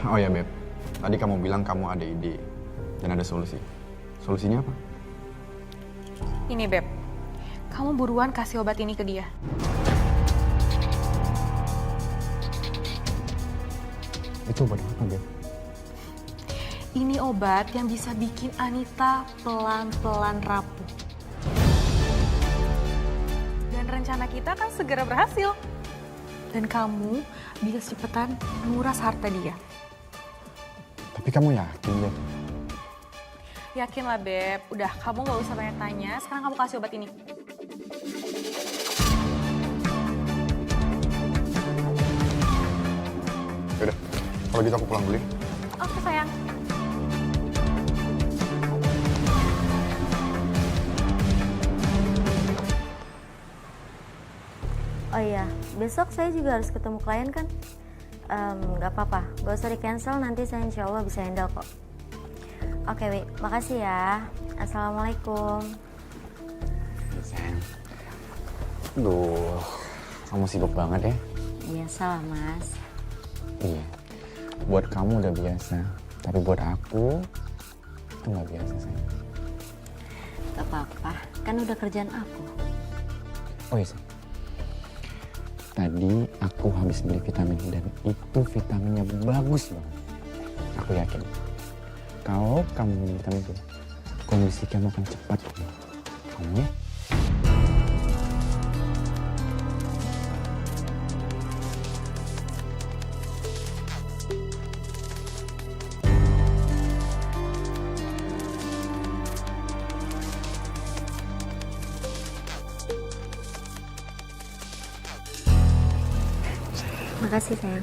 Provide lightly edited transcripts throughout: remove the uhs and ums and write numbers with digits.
Oh ya Beb, tadi kamu bilang kamu ada ide dan ada solusi. Solusinya apa? Ini Beb, kamu buruan kasih obat ini ke dia. Itu obat apa Beb? Ini obat yang bisa bikin Anita pelan-pelan rapuh. Dan rencana kita kan segera berhasil. Dan kamu bisa cepetan nguras harta dia. Tapi kamu yakin Beb? Yakin lah Beb, udah kamu gak usah banyak tanya, sekarang kamu kasih obat ini. Yaudah, kalau gitu aku pulang dulu ya. Oke sayang. Oh iya, besok saya juga harus ketemu klien kan? Nggak apa-apa, gak usah di-cancel, nanti saya insya Allah bisa handle kok. Oke, Wi, makasih ya. Assalamualaikum. Sayang. Duh, kamu sibuk banget ya? Biasalah, Mas. Iya, buat kamu udah biasa. Tapi buat aku, itu nggak biasa sayang. Gak apa-apa, kan udah kerjaan aku. Oh iya sayang. Tadi aku habis beli vitamin dan itu vitaminnya bagus banget. Aku yakin kalau kamu minum vitamin itu, kondisi kamu akan cepat. Kamu ya? Makasih, sayang.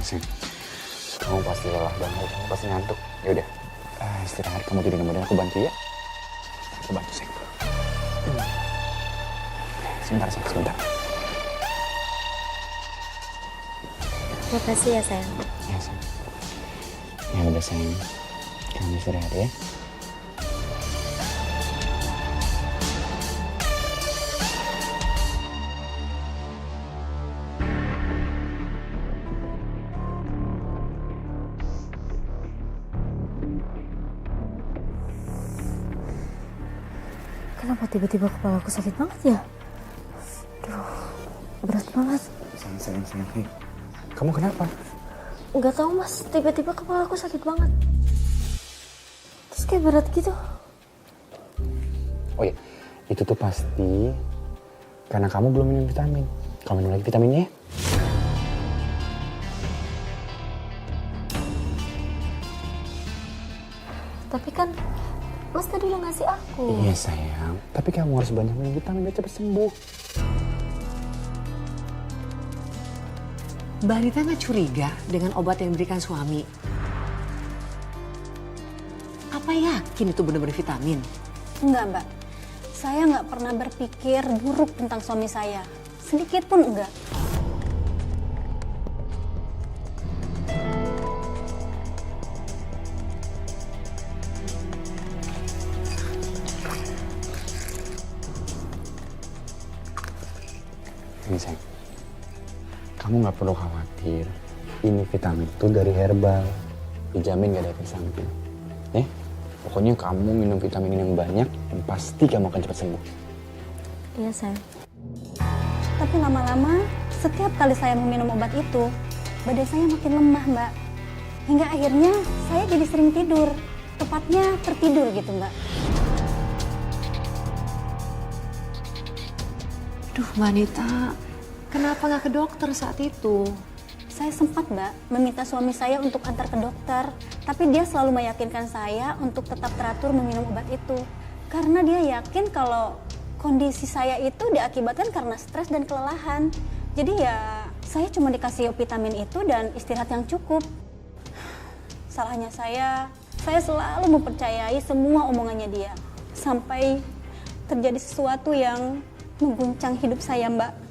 Sayang. Kamu pasti lelah banget, kamu pasti ngantuk. Yaudah, istirahat, kamu tidur kemudian aku bantu ya. Aku bantu sayang. Sebentar sayang, sebentar. Makasih ya, sayang. Ya sayang. Ya udah sayang, kamu istirahat ya. Kenapa tiba-tiba kepala aku sakit banget ya? Aduh, berat banget. Sayang. Hey, kamu kenapa? Nggak tahu, Mas, tiba-tiba kepala aku sakit banget. Terus kayak berat gitu. Oh iya, itu tuh pasti karena kamu belum minum vitamin. Kamu minum lagi vitaminnya ya. Tapi kan Mas tadi udah ngasih aku. Iya sayang, tapi kamu harus banyak minum vitamin biar cepat sembuh. Mbak Rita nggak curiga dengan obat yang diberikan suami? Apa yakin itu benar-benar vitamin? Enggak, Mbak. Saya nggak pernah berpikir buruk tentang suami saya. Sedikit pun enggak. Ini sayang, kamu nggak perlu khawatir. Ini vitamin itu dari herbal, dijamin gak ada efek samping. Pokoknya kamu minum vitamin yang banyak, dan pasti kamu akan cepat sembuh. Iya, sayang. Tapi lama-lama, setiap kali saya meminum obat itu, badan saya makin lemah, Mbak. Hingga akhirnya saya jadi sering tidur. Tepatnya tertidur gitu, Mbak. Duh, Mbak Anita, kenapa nggak ke dokter saat itu? Saya sempat, Mbak, meminta suami saya untuk antar ke dokter. Tapi dia selalu meyakinkan saya untuk tetap teratur meminum obat itu. Karena dia yakin kalau kondisi saya itu diakibatkan karena stres dan kelelahan. Jadi ya saya cuma dikasih vitamin itu dan istirahat yang cukup. Salahnya saya selalu mempercayai semua omongannya dia. Sampai terjadi sesuatu yang mengguncang hidup saya, Mbak.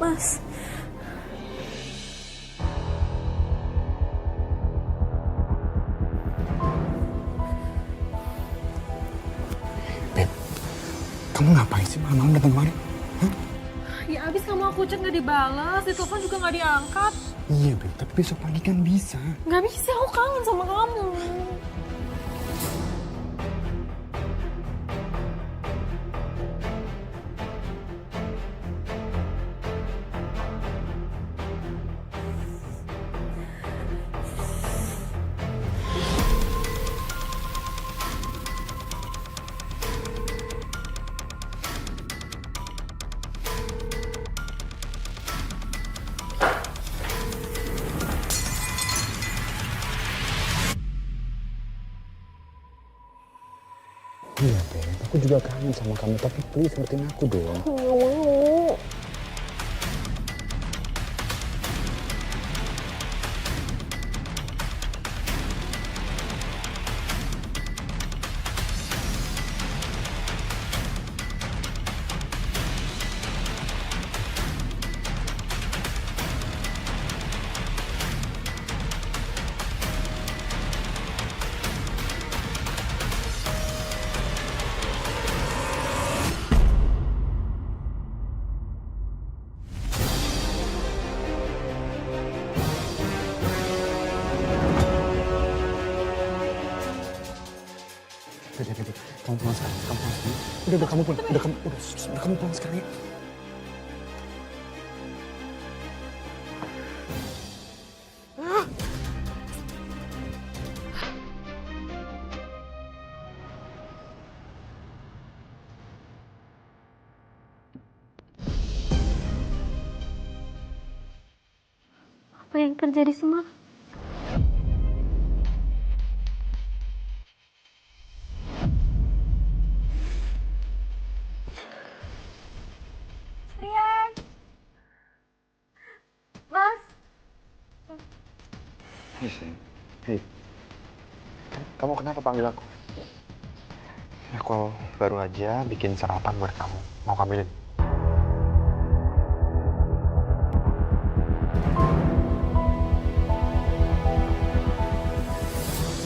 Mas. Beb, kamu ngapain sih malam-malam datang kemari? Ya abis kamu aku chat gak dibalas, ditelepon juga gak diangkat. Iya Beb, tapi besok pagi kan bisa. Gak bisa, aku kangen sama kamu. Iya Beb, aku juga kangen sama kamu, tapi please ngertiin aku dong. Aku nggak mau. Udah, kamu pulang sekarang, kamu pulang sekarang. Udah, kamu pulang, udah kamu pulang sekarang ya. Apa yang terjadi semua? Sayang. Mas. Hei, sayang. Hei. Kamu kenapa panggil aku? Aku baru aja bikin sarapan buat kamu. Mau kamilin?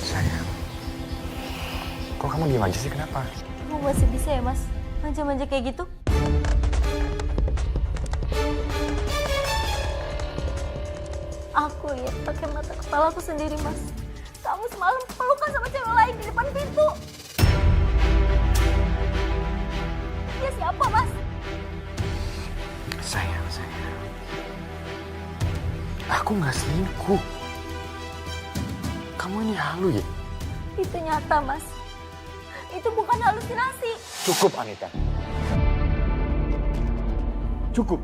Sayang. Kok kamu diem aja sih, kenapa? Kamu masih bisa ya, Mas? Manja-manja kayak gitu? Aku lihat pakai mata kepala aku sendiri, Mas. Kamu semalam pelukan sama cewek lain di depan pintu. Dia siapa, Mas? Sayang. Aku nggak selingkuh. Kamu ini halu ya? Itu nyata, Mas. Itu bukan halusinasi. Cukup, Anita. Cukup.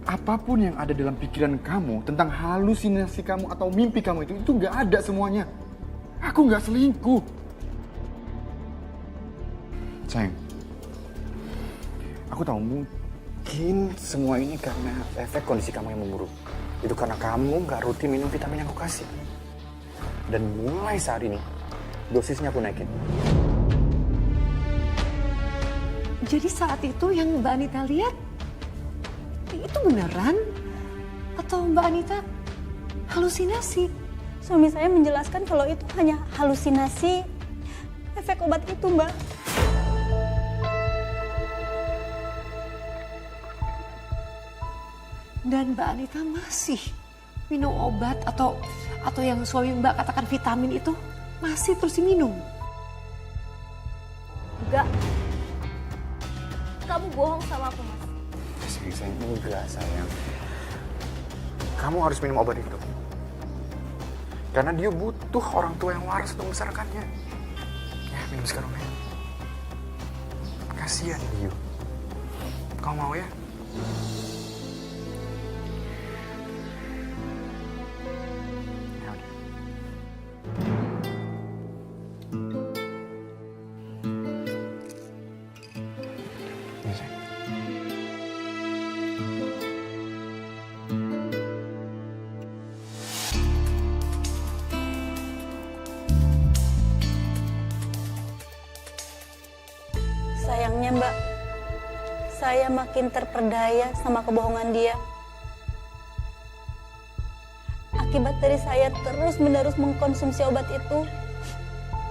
apapun yang ada dalam pikiran kamu tentang halusinasi kamu atau mimpi kamu itu nggak ada semuanya. Aku nggak selingkuh. Sayang, aku tahu mungkin semua ini karena efek kondisi kamu yang memburuk. Itu karena kamu nggak rutin minum vitamin yang aku kasih. Dan mulai saat ini, dosisnya aku naikin. Jadi saat itu yang Mbak Anita lihat, itu beneran? Atau Mbak Anita halusinasi? Suami saya menjelaskan kalau itu hanya halusinasi efek obat itu, Mbak. Dan Mbak Anita masih minum obat atau yang suami Mbak katakan vitamin itu masih terus diminum? Enggak. Kamu bohong sama aku, Mas. Sayang, enggak sayang. Kamu harus minum obat itu. Karena dia butuh orang tua yang waras untuk membesarkannya. Ya, minum sekarang ya. Kasihan dia. Kamu mau ya? Ya udah. Ya, sayang. Sayangnya, Mbak, saya makin terperdaya sama kebohongan dia. Akibat dari saya terus-menerus mengkonsumsi obat itu,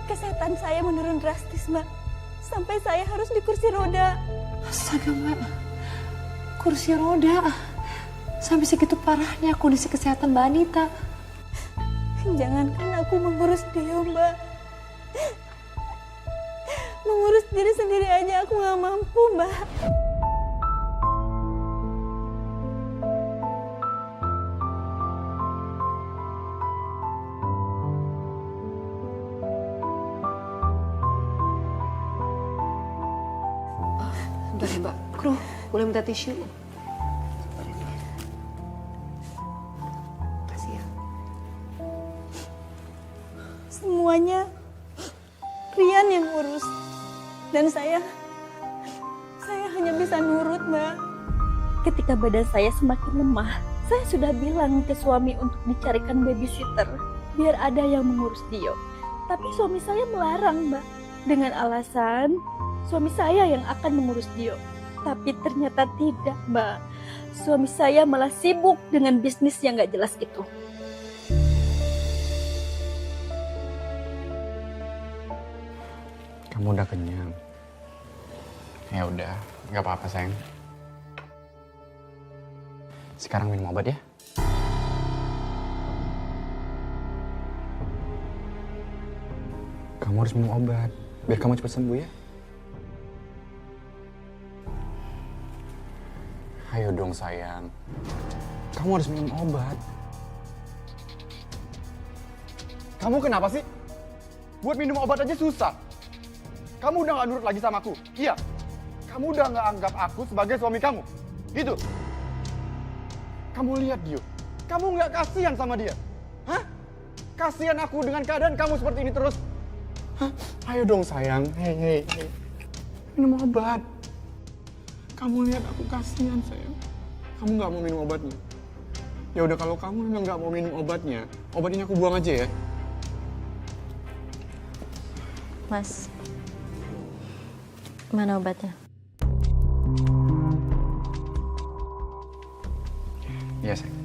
kesehatan saya menurun drastis, Mbak. Sampai saya harus di kursi roda. Astaga Mbak, kursi roda. Sampai segitu parahnya kondisi kesehatan Mbak Anita. Jangankan aku mengurus dia, Mbak. Mengurus diri sendiri aja aku nggak mampu, Mbak. Bentar ya Mbak, Kru, boleh minta tisu? Kasih ya. Semuanya Rian yang urus. Dan saya hanya bisa nurut, Mbak. Ketika badan saya semakin lemah, saya sudah bilang ke suami untuk dicarikan babysitter biar ada yang mengurus Dio. Tapi suami saya melarang, Mbak, dengan alasan suami saya yang akan mengurus Dio. Tapi ternyata tidak, Mbak. Suami saya malah sibuk dengan bisnis yang gak jelas itu. Kamu udah kenyang. Ya udah, nggak apa-apa sayang. Sekarang minum obat ya. Kamu harus minum obat, biar kamu cepat sembuh ya. Ayo dong sayang, kamu harus minum obat. Kamu kenapa sih? Buat minum obat aja susah. Kamu udah gak nurut lagi sama aku, iya. Kamu udah gak anggap aku sebagai suami kamu, gitu. Kamu lihat Dio, kamu gak kasihan sama dia. Hah? Kasihan aku dengan keadaan kamu seperti ini terus. Hah? Ayo dong sayang, hei. Minum obat. Kamu lihat aku kasihan sayang. Kamu gak mau minum obatnya. Ya udah kalau kamu memang gak mau minum obatnya, obat ini aku buang aja ya. Mas, mana obatnya? Iya sayang.